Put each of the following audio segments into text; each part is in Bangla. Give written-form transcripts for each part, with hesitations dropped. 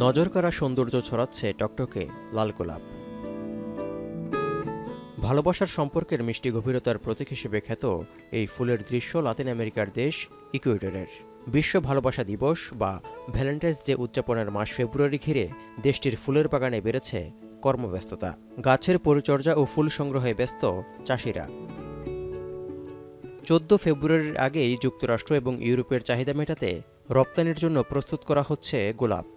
নজরকাড়া সৌন্দর্য ছড়াচ্ছে টকটকে লাল গোলাপ। ভালোবাসার সম্পর্কের মিষ্টি গভীরতার প্রতীক হিসেবে খ্যাত এই ফুলের দৃশ্য লাতিন আমেরিকার দেশ ইকুয়েডরের। বিশ্ব ভালোবাসা দিবস বা ভ্যালেন্টাইন্স ডে উদযাপনের মাস ফেব্রুয়ারি ঘিরে দেশটির ফুলের বাগানে বেড়েছে কর্মব্যস্ততা। গাছের পরিচর্যা ও ফুল সংগ্রহে ব্যস্ত চাষিরা। 14 ফেব্রুয়ারির আগেই যুক্তরাষ্ট্র এবং ইউরোপের চাহিদা মেটাতে রপ্তানির জন্য প্রস্তুত করা হচ্ছে গোলাপ।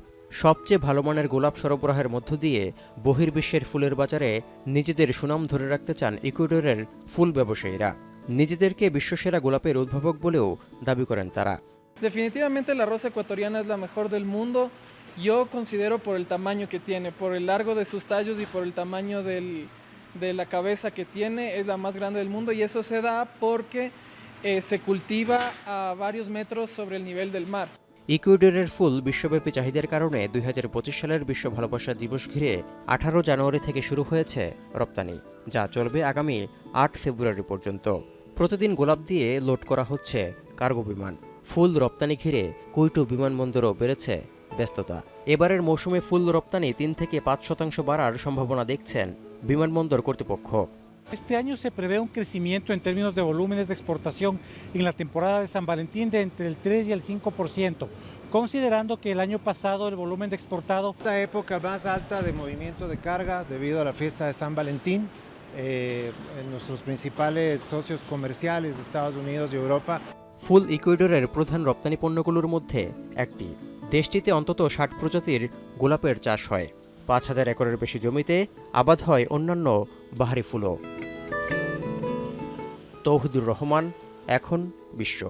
সবচেয়ে ভালো মানের গোলাপ সরবরাহের মধ্য দিয়ে বহির্বিশ্বের ফুলের বাজারে নিজেদের সুনাম ধরে রাখতে চান ইকুয়েডরের ফুল ব্যবসায়ীরা। নিজেদেরকে বিশ্বসেরা গোলাপের উদ্ভাবক বলেও দাবি করেন তারা। Definitivamente la rosa ecuatoriana es la mejor del mundo. Yo considero por el tamaño que tiene, por el largo de sus tallos y por el tamaño de la cabeza que tiene, es la más grande del mundo y eso se da porque se cultiva a varios metros sobre el nivel del mar. ইকুয়েডরের ফুল বিশ্বব্যাপী চাহিদার কারণে 2025 সালের বিশ্ব ভালোবাসা দিবস ঘিরে 18 জানুয়ারি থেকে শুরু হয়েছে রপ্তানি, যা চলবে আগামী 8 ফেব্রুয়ারি পর্যন্ত। প্রতিদিন গোলাপ দিয়ে লোড করা হচ্ছে কার্গো বিমান। ফুল রপ্তানি ঘিরে কুইটো বিমানবন্দরও বেড়েছে ব্যস্ততা। এবারের মৌসুমে ফুল রপ্তানি 3 থেকে 5% বাড়ার সম্ভাবনা দেখছেন বিমানবন্দর কর্তৃপক্ষ। Este año se prevé un crecimiento en términos de volúmenes de exportación en la temporada de San Valentín de entre el 3 y el 5%, considerando que el año pasado el volumen de exportado... La época más alta de movimiento de carga debido a la fiesta de San Valentín. En nuestros principales socios comerciales de Estados Unidos y Europa. ফুল ইকুয়েডরের প্রধান রপ্তানি পণ্যগুলোর মধ্যে একটি। দেশটিতে অন্তত 60 প্রজাতির গোলাপের চাষ হয়। 5000 একরের বেশি জমিতে আবাদ হয় অন্যান্য বাহারি ফুলও। তৌহিদুর রহমান, এখন বিশ্ব।